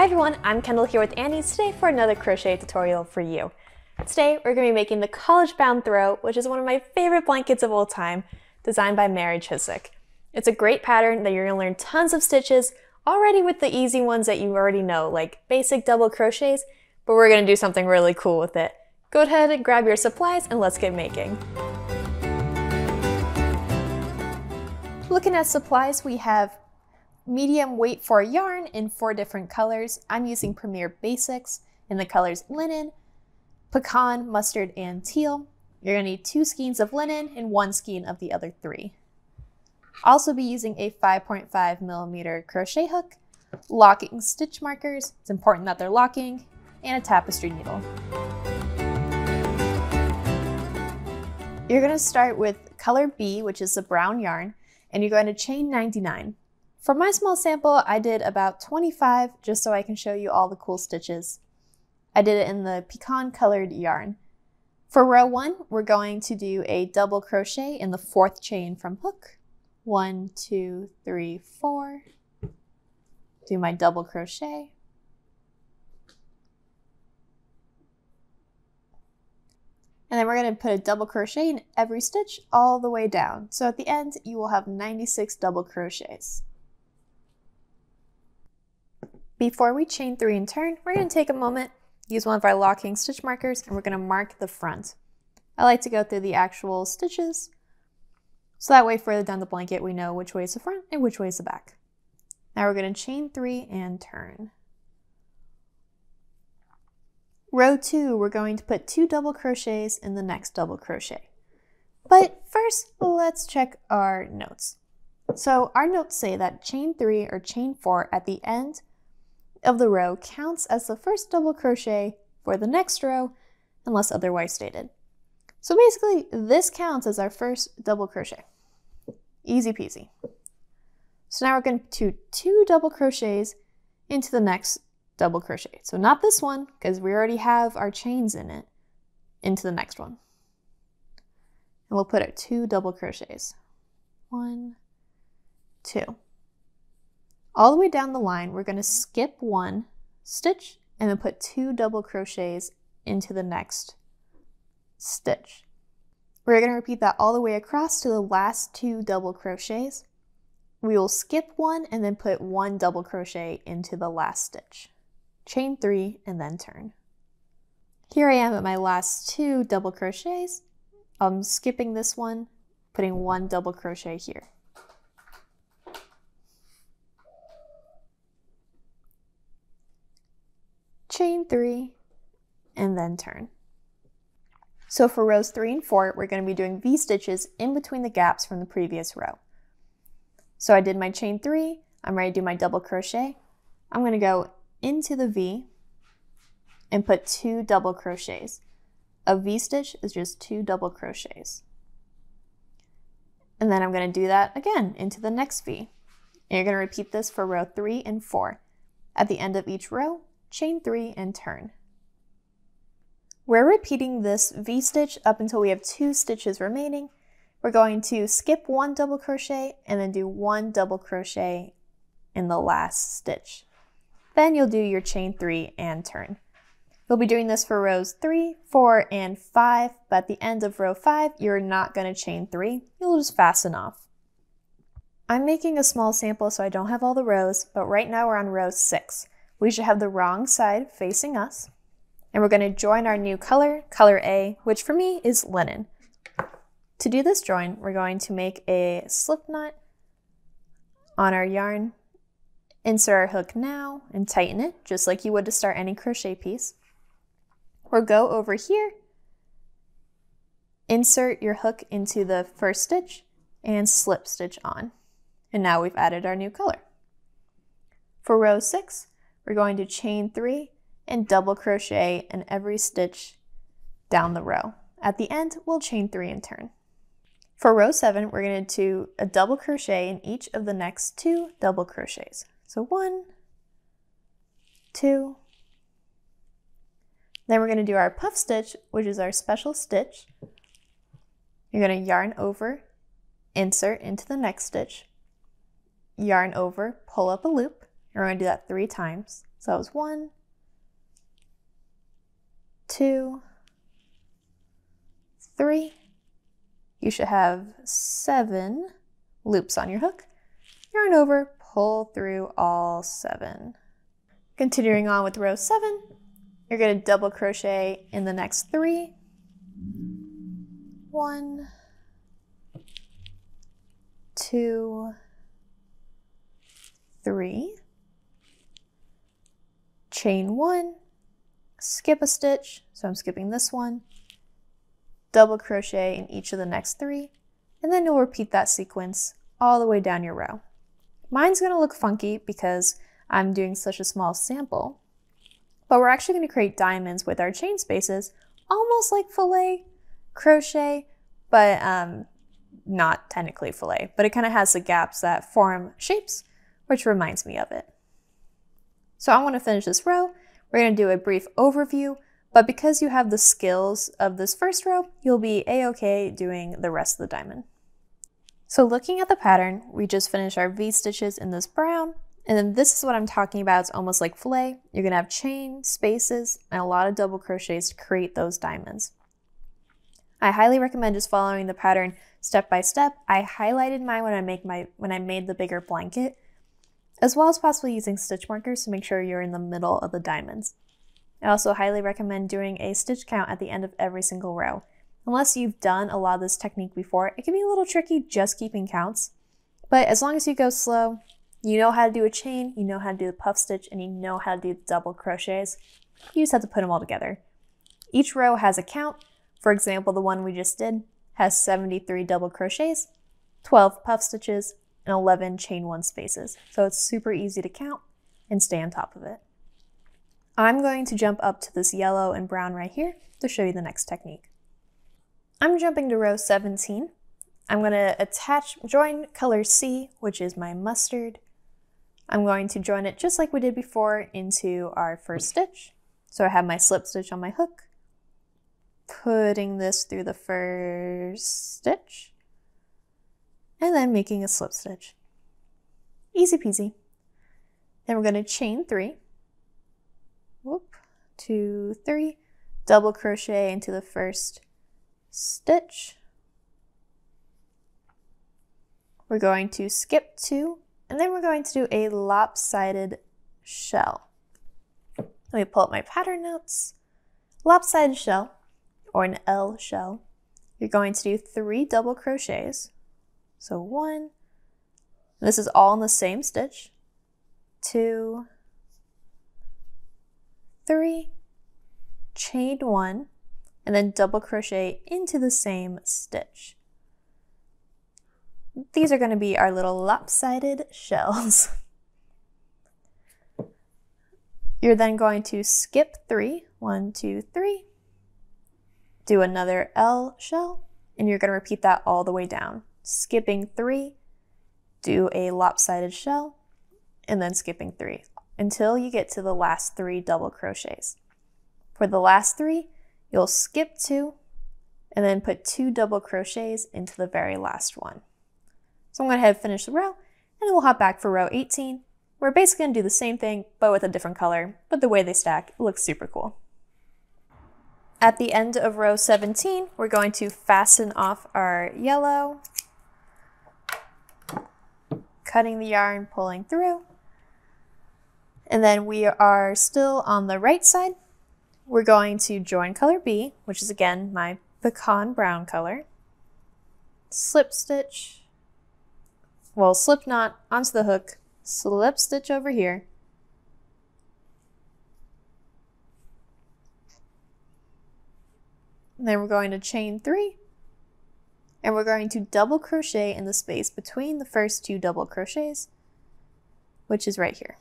everyone, I'm Kendall here with Annie today for another crochet tutorial for you. Today we're going to be making the college bound throw, which is one of my favorite blankets of all time, designed by Mary Chisak. It's a great pattern that you're going to learn tons of stitches already with the easy ones that you already know, like basic double crochets, but we're going to do something really cool with it. Go ahead and grab your supplies and let's get making. Looking at supplies, we have medium weight for yarn in 4 different colors. I'm using Premier Basics in the colors linen, pecan, mustard, and teal. You're going to need 2 skeins of linen and 1 skein of the other 3. Also be using a 5.5mm crochet hook, locking stitch markers, it's important that they're locking, and a tapestry needle. You're going to start with color B, which is the brown yarn, and you're going to chain 99. For my small sample, I did about 25 just so I can show you all the cool stitches. I did it in the pecan colored yarn. For row 1, we're going to do a double crochet in the 4th chain from hook. 1, 2, 3, 4. Do my double crochet. And then we're going to put a double crochet in every stitch all the way down. So at the end, you will have 96 double crochets. Before we chain 3 and turn, we're going to take a moment, use one of our locking stitch markers, and we're going to mark the front. I like to go through the actual stitches, so that way further down the blanket we know which way is the front and which way is the back. Now we're going to chain 3 and turn. Row 2, we're going to put 2 double crochets in the next double crochet. But first, let's check our notes. So our notes say that chain 3 or chain 4 at the end of the row counts as the first double crochet for the next row unless otherwise stated. So basically this counts as our first double crochet. Easy peasy. So now we're going to do 2 double crochets into the next double crochet. So not this one because we already have our chains in it, into the next one. And we'll put our 2 double crochets. 1, 2. All the way down the line, we're going to skip 1 stitch and then put 2 double crochets into the next stitch. We're going to repeat that all the way across to the last 2 double crochets. We will skip 1 and then put 1 double crochet into the last stitch. Chain 3 and then turn. Here I am at my last 2 double crochets. I'm skipping this one, putting 1 double crochet here. Chain 3 and then turn. So for rows 3 and 4, we're going to be doing V-stitches in between the gaps from the previous row. So I did my chain 3, I'm ready to do my double crochet. I'm going to go into the V and put 2 double crochets. A V-stitch is just 2 double crochets. And then I'm going to do that again into the next V. And you're going to repeat this for row 3 and 4. At the end of each row, chain 3 and turn. We're repeating this V-stitch up until we have 2 stitches remaining. We're going to skip 1 double crochet and then do 1 double crochet in the last stitch. Then you'll do your chain 3 and turn. You'll be doing this for rows 3, 4, and 5, but at the end of row 5, you're not going to chain 3. You'll just fasten off. I'm making a small sample so I don't have all the rows, but right now we're on row 6. We should have the wrong side facing us. And we're going to join our new color, color A, which for me is linen. To do this join, we're going to make a slip knot on our yarn, insert our hook now, and tighten it, just like you would to start any crochet piece. Or go over here, insert your hook into the first stitch, and slip stitch on. And now we've added our new color. For row 6, we're going to chain 3 and double crochet in every stitch down the row. At the end, we'll chain 3 and turn. For row 7, we're going to do a double crochet in each of the next 2 double crochets. So 1, 2, then we're going to do our puff stitch, which is our special stitch. You're going to yarn over, insert into the next stitch, yarn over, pull up a loop, and we're going to do that 3 times. So that was 1, 2, 3. You should have 7 loops on your hook. Yarn over, pull through all 7. Continuing on with row 7, you're going to double crochet in the next 3. 1, 2, 3. Chain 1, skip a stitch, so I'm skipping this one, double crochet in each of the next 3, and then you'll repeat that sequence all the way down your row. Mine's going to look funky because I'm doing such a small sample, but we're actually going to create diamonds with our chain spaces, almost like filet crochet, but not technically filet, but it kind of has the gaps that form shapes, which reminds me of it. So I want to finish this row. We're going to do a brief overview, but because you have the skills of this first row, you'll be a-okay doing the rest of the diamond. So looking at the pattern, we just finished our V-stitches in this brown, and then this is what I'm talking about. It's almost like filet. You're going to have chain, spaces, and a lot of double crochets to create those diamonds. I highly recommend just following the pattern step by step. I highlighted mine when I made the bigger blanket, as well as possibly using stitch markers to make sure you're in the middle of the diamonds. I also highly recommend doing a stitch count at the end of every single row. Unless you've done a lot of this technique before, it can be a little tricky just keeping counts, but as long as you go slow, you know how to do a chain, you know how to do the puff stitch, and you know how to do the double crochets. You just have to put them all together. Each row has a count. For example, the one we just did has 73 double crochets, 12 puff stitches, and 11 chain 1 spaces. So it's super easy to count and stay on top of it. I'm going to jump up to this yellow and brown right here to show you the next technique. I'm jumping to row 17. I'm going to join color C, which is my mustard. I'm going to join it just like we did before into our first stitch. So I have my slip stitch on my hook, putting this through the first stitch, and then making a slip stitch. Easy peasy. Then we're going to chain 3, 2, 3, double crochet into the first stitch. We're going to skip 2, and then we're going to do a lopsided shell. Let me pull up my pattern notes. Lopsided shell, or an L shell, you're going to do 3 double crochets. So 1, this is all in the same stitch, 2, 3, chain 1, and then double crochet into the same stitch. These are going to be our little lopsided shells. You're then going to skip 3, 1, 2, 3, do another L shell, and you're going to repeat that all the way down. Skipping 3, do a lopsided shell, and then skipping 3 until you get to the last 3 double crochets. For the last 3, you'll skip 2 and then put 2 double crochets into the very last one. So I'm going to go ahead and finish the row, and then we'll hop back for row 18. We're basically going to do the same thing, but with a different color, but the way they stack, it looks super cool. At the end of row 17, we're going to fasten off our yellow, cutting the yarn, pulling through, and then we are still on the right side. We're going to join color B, which is again my pecan brown color, slip stitch, well, slip knot onto the hook, slip stitch over here, and then we're going to chain 3, and we're going to double crochet in the space between the first 2 double crochets, which is right here.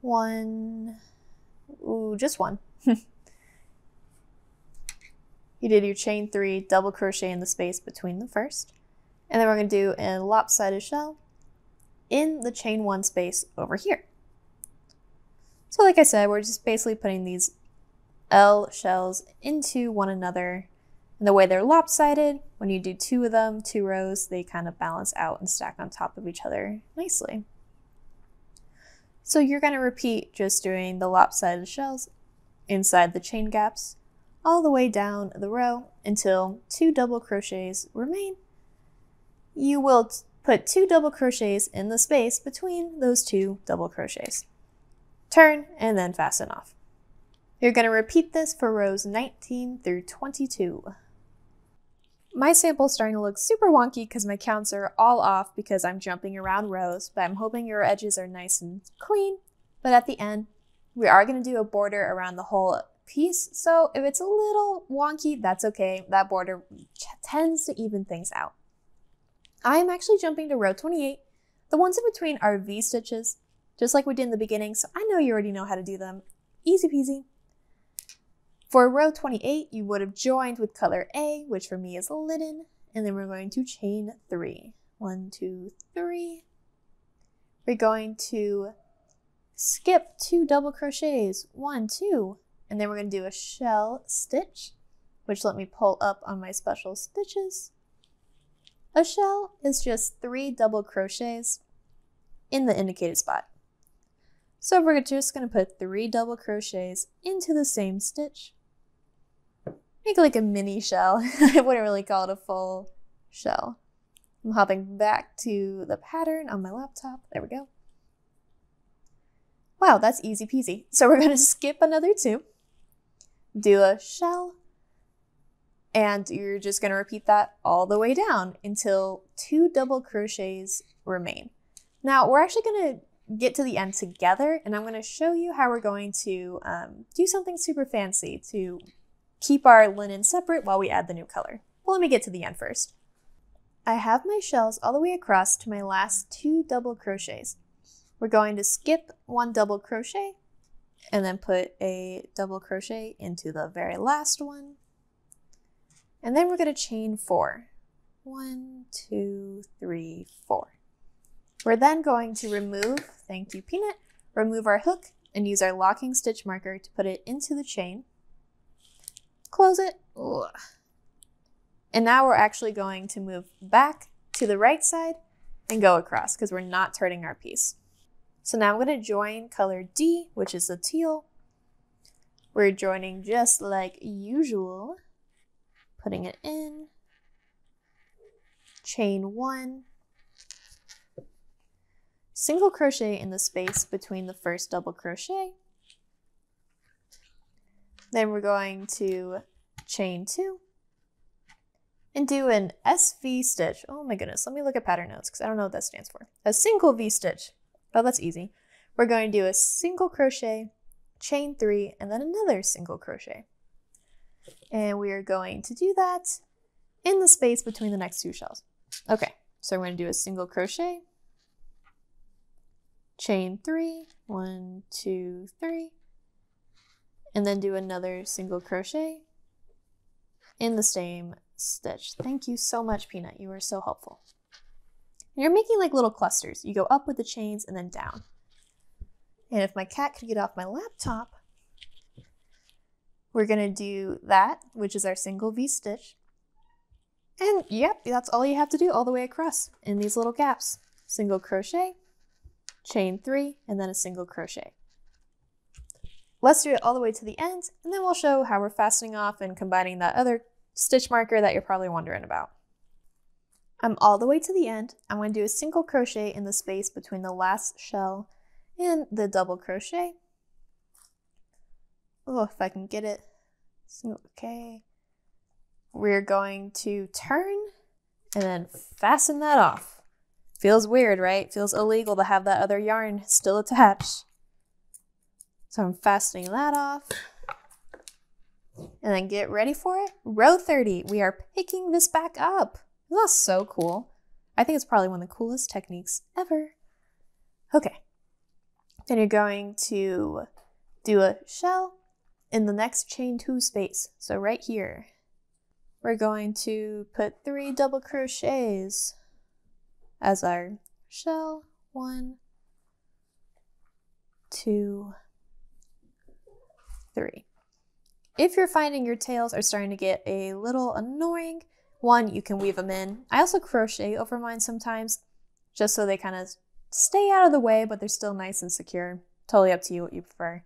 1, ooh, just 1. You did your chain 3, double crochet in the space between the first, and then we're going to do a lopsided shell in the chain 1 space over here. So like I said, we're just basically putting these L shells into one another, and the way they're lopsided, when you do 2 of them, 2 rows, they kind of balance out and stack on top of each other nicely. So you're going to repeat just doing the lopsided shells inside the chain gaps all the way down the row until 2 double crochets remain. You will put 2 double crochets in the space between those 2 double crochets. Turn and then fasten off. You're going to repeat this for rows 19 through 22. My sample's starting to look super wonky because my counts are all off because I'm jumping around rows, but I'm hoping your edges are nice and clean. But at the end, we are going to do a border around the whole piece, so if it's a little wonky, that's okay. That border tends to even things out. I'm actually jumping to row 28. The ones in between are V-stitches, just like we did in the beginning, so I know you already know how to do them. Easy peasy. For row 28, you would have joined with color A, which for me is linen, and then we're going to chain 3. 1, 2, 3. We're going to skip 2 double crochets, 1, 2, and then we're going to do a shell stitch, which let me pull up on my special stitches. A shell is just 3 double crochets in the indicated spot. So we're just going to put 3 double crochets into the same stitch. Make it like a mini shell. I wouldn't really call it a full shell. I'm hopping back to the pattern on my laptop. There we go. Wow, that's easy peasy. So we're going to skip another 2, do a shell, and you're just going to repeat that all the way down until 2 double crochets remain. Now we're actually going to get to the end together, and I'm going to show you how we're going to do something super fancy to keep our linen separate while we add the new color. Well, let me get to the end first. I have my shells all the way across to my last 2 double crochets. We're going to skip 1 double crochet and then put a double crochet into the very last one. And then we're going to chain 4. 1, 2, 3, 4. We're then going to remove, thank you Peanut, remove our hook and use our locking stitch marker to put it into the chain. Close it. Ugh. And now we're actually going to move back to the right side and go across because we're not turning our piece. So now I'm going to join color D, which is the teal. We're joining just like usual, putting it in, chain 1, single crochet in the space between the first double crochet. Then we're going to chain 2 and do an SV stitch. Oh my goodness, let me look at pattern notes because I don't know what that stands for. A single V stitch. Oh, that's easy. We're going to do a single crochet, chain 3, and then another single crochet. And we are going to do that in the space between the next 2 shells. Okay, so we're going to do a single crochet, chain 3, 1, 2, 3, and then do another single crochet in the same stitch. Thank you so much, Peanut. You were so helpful. And you're making like little clusters. You go up with the chains and then down. And if my cat could get off my laptop, we're going to do that, which is our single V stitch. And yep, that's all you have to do all the way across in these little gaps. Single crochet, chain 3, and then a single crochet. Let's do it all the way to the end, and then we'll show how we're fastening off and combining that other stitch marker that you're probably wondering about. I'm all the way to the end. I'm going to do a single crochet in the space between the last shell and the double crochet. Oh, if I can get it. Okay. We're going to turn and then fasten that off. Feels weird, right? Feels illegal to have that other yarn still attached. So I'm fastening that off. And then get ready for it. Row 30, we are picking this back up. That's so cool. I think it's probably one of the coolest techniques ever. Okay. Then you're going to do a shell in the next chain 2 space. So right here, we're going to put 3 double crochets as our shell. 1, 2, 3. If you're finding your tails are starting to get a little annoying, 1, you can weave them in. I also crochet over mine sometimes, just so they kind of stay out of the way, but they're still nice and secure. Totally up to you what you prefer.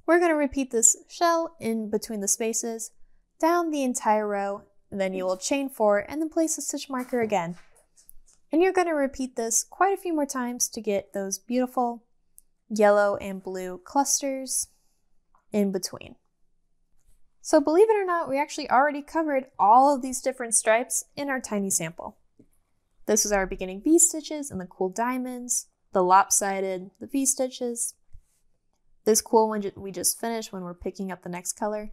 We're going to repeat this shell in between the spaces, down the entire row, and then you will chain 4 and then place a stitch marker again. And you're going to repeat this quite a few more times to get those beautiful yellow and blue clusters in between. So believe it or not, we actually already covered all of these different stripes in our tiny sample. This was our beginning V-stitches and the cool diamonds, the lopsided, the V-stitches. This cool one we just finished when we're picking up the next color.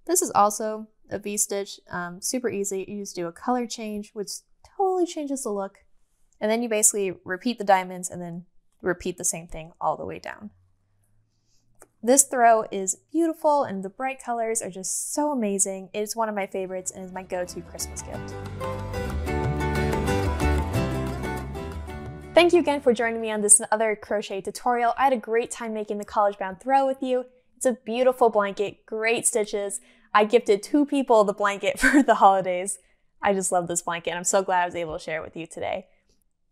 This is also a V-stitch, super easy. You just do a color change, which totally changes the look. And then you basically repeat the diamonds and then repeat the same thing all the way down. This throw is beautiful and the bright colors are just so amazing. It is one of my favorites and is my go-to Christmas gift. Thank you again for joining me on this other crochet tutorial. I had a great time making the college bound throw with you. It's a beautiful blanket, great stitches. I gifted 2 people the blanket for the holidays. I just love this blanket and I'm so glad I was able to share it with you today.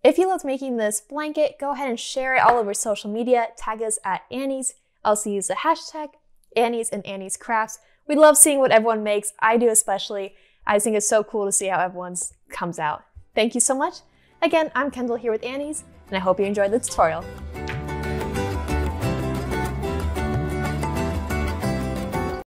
If you loved making this blanket, go ahead and share it all over social media. Tag us at Annie's. Also use the hashtag Annie's and Annie's Crafts. We love seeing what everyone makes. I do especially. I think it's so cool to see how everyone's comes out. Thank you so much. Again, I'm Kendall here with Annie's, and I hope you enjoyed the tutorial.